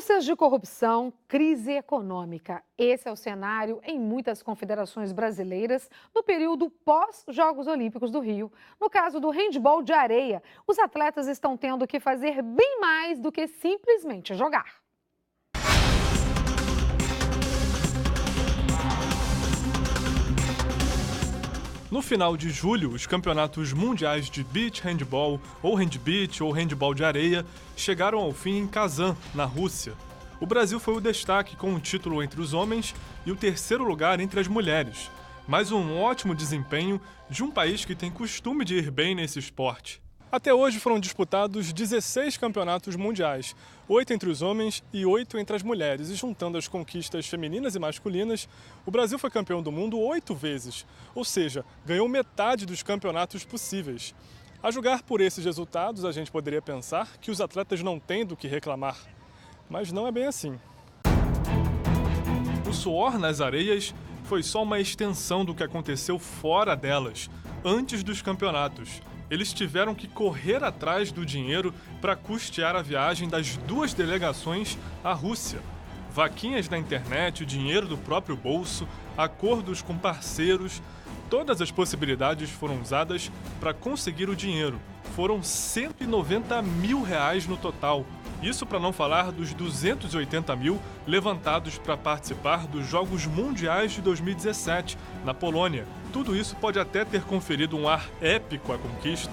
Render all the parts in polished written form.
Denúncias de corrupção, crise econômica. Esse é o cenário em muitas confederações brasileiras no período pós-Jogos Olímpicos do Rio. No caso do handebol de areia, os atletas estão tendo que fazer bem mais do que simplesmente jogar. No final de julho, os campeonatos mundiais de beach handball, ou handbeach, ou handball de areia, chegaram ao fim em Kazan, na Rússia. O Brasil foi o destaque com o título entre os homens e o terceiro lugar entre as mulheres. Mais um ótimo desempenho de um país que tem costume de ir bem nesse esporte. Até hoje foram disputados 16 campeonatos mundiais, 8 entre os homens e 8 entre as mulheres. E juntando as conquistas femininas e masculinas, o Brasil foi campeão do mundo 8 vezes, ou seja, ganhou metade dos campeonatos possíveis. A julgar por esses resultados, a gente poderia pensar que os atletas não têm do que reclamar, mas não é bem assim. O suor nas areias foi só uma extensão do que aconteceu fora delas, antes dos campeonatos. Eles tiveram que correr atrás do dinheiro para custear a viagem das duas delegações à Rússia. Vaquinhas na internet, dinheiro do próprio bolso, acordos com parceiros, todas as possibilidades foram usadas para conseguir o dinheiro. Foram R$ 190 mil no total. Isso para não falar dos 280 mil levantados para participar dos Jogos Mundiais de 2017, na Polônia. Tudo isso pode até ter conferido um ar épico à conquista,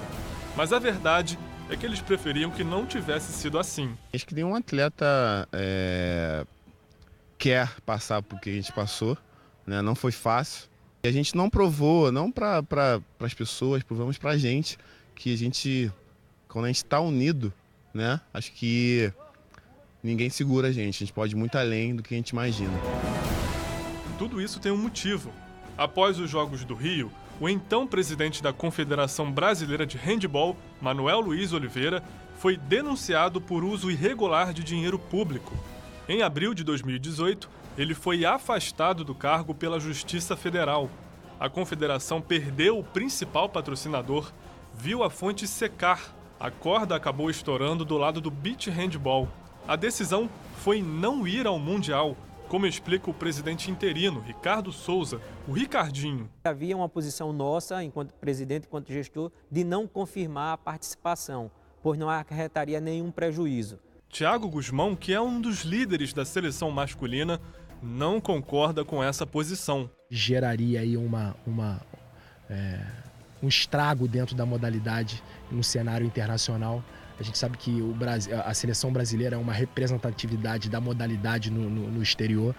mas a verdade é que eles preferiam que não tivesse sido assim. Acho que nenhum atleta quer passar por que a gente passou, né? Não foi fácil. E a gente não provou, não para as pessoas, provamos para a gente, que a gente, quando a gente está unido, né? Acho que ninguém segura a gente pode ir muito além do que a gente imagina. Tudo isso tem um motivo. Após os Jogos do Rio, o então presidente da Confederação Brasileira de Handebol, Manuel Luiz Oliveira, foi denunciado por uso irregular de dinheiro público. Em abril de 2018, ele foi afastado do cargo pela Justiça Federal. A confederação perdeu o principal patrocinador, viu a fonte secar. A corda acabou estourando do lado do beach handball. A decisão foi não ir ao Mundial, como explica o presidente interino, Ricardo Souza, o Ricardinho. Havia uma posição nossa, enquanto presidente, enquanto gestor, de não confirmar a participação, pois não acarretaria nenhum prejuízo. Thiago Guzmão, que é um dos líderes da seleção masculina, não concorda com essa posição. Geraria aí um estrago dentro da modalidade no cenário internacional. A gente sabe que a seleção brasileira é uma representatividade da modalidade no exterior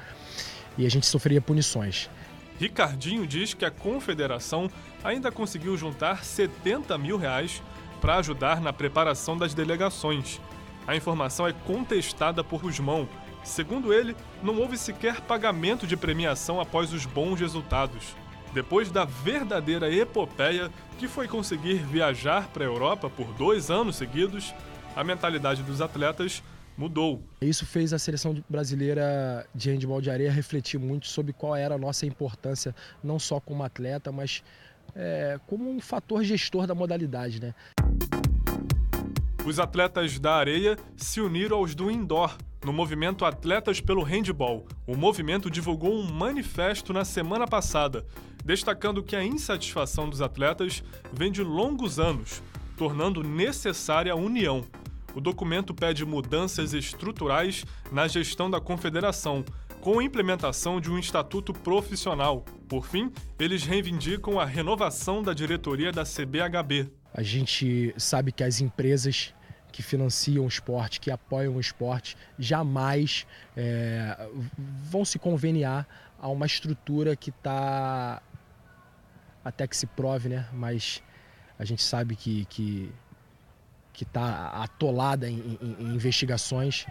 e a gente sofreria punições. Ricardinho diz que a confederação ainda conseguiu juntar R$ 70 mil para ajudar na preparação das delegações. A informação é contestada por Guzmão. Segundo ele, não houve sequer pagamento de premiação após os bons resultados. Depois da verdadeira epopeia que foi conseguir viajar para a Europa por 2 anos seguidos, a mentalidade dos atletas mudou. Isso fez a seleção brasileira de handebol de areia refletir muito sobre qual era a nossa importância, não só como atleta, mas como um fator gestor da modalidade, né? Os atletas da areia se uniram aos do indoor, no movimento Atletas pelo Handebol. O movimento divulgou um manifesto na semana passada, destacando que a insatisfação dos atletas vem de longos anos, tornando necessária a união. O documento pede mudanças estruturais na gestão da confederação, com a implementação de um estatuto profissional. Por fim, eles reivindicam a renovação da diretoria da CBHB. A gente sabe que as empresas que financiam o esporte, que apoiam o esporte, jamais vão se conveniar a uma estrutura que está, até que se prove, né? Mas a gente sabe que está atolada em investigações.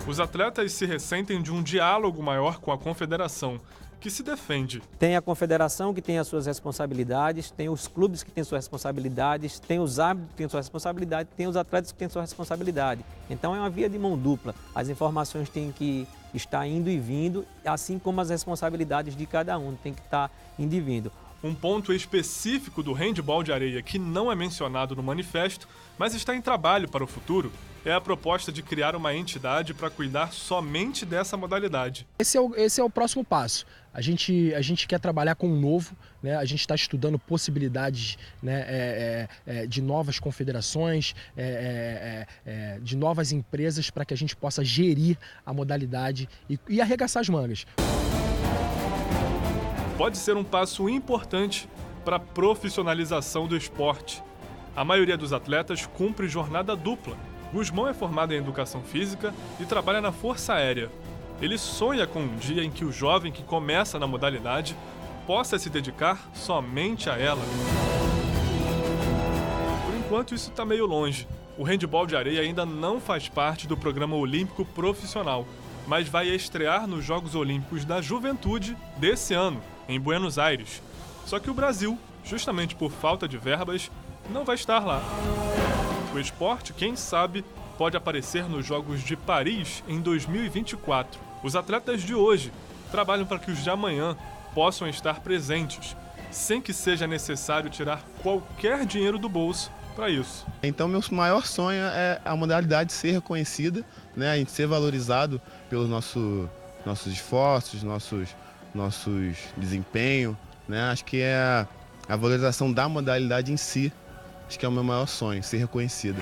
Os atletas se ressentem de um diálogo maior com a confederação, que se defende. Tem a confederação que tem as suas responsabilidades, tem os clubes que têm suas responsabilidades, tem os árbitros que têm sua responsabilidade, tem os atletas que têm sua responsabilidade. Então é uma via de mão dupla. As informações têm que estar indo e vindo, assim como as responsabilidades de cada um têm que estar indo e vindo. Um ponto específico do handebol de areia que não é mencionado no manifesto, mas está em trabalho para o futuro, é a proposta de criar uma entidade para cuidar somente dessa modalidade. Esse é o próximo passo. A gente quer trabalhar com o novo, né? A gente está estudando possibilidades, né, de novas confederações, de novas empresas para que a gente possa gerir a modalidade e arregaçar as mangas. Pode ser um passo importante para a profissionalização do esporte. A maioria dos atletas cumpre jornada dupla. Gusmão é formado em Educação Física e trabalha na Força Aérea. Ele sonha com um dia em que o jovem que começa na modalidade possa se dedicar somente a ela. Por enquanto, isso está meio longe. O handebol de areia ainda não faz parte do programa olímpico profissional, mas vai estrear nos Jogos Olímpicos da Juventude desse ano, em Buenos Aires. Só que o Brasil, justamente por falta de verbas, não vai estar lá. O esporte, quem sabe, pode aparecer nos Jogos de Paris em 2024. Os atletas de hoje trabalham para que os de amanhã possam estar presentes, sem que seja necessário tirar qualquer dinheiro do bolso para isso. Então, meu maior sonho é a modalidade ser reconhecida, né? A gente ser valorizado pelos nossos esforços, nossos desempenho, né? Acho que é a valorização da modalidade em si. Acho que é o meu maior sonho, ser reconhecida.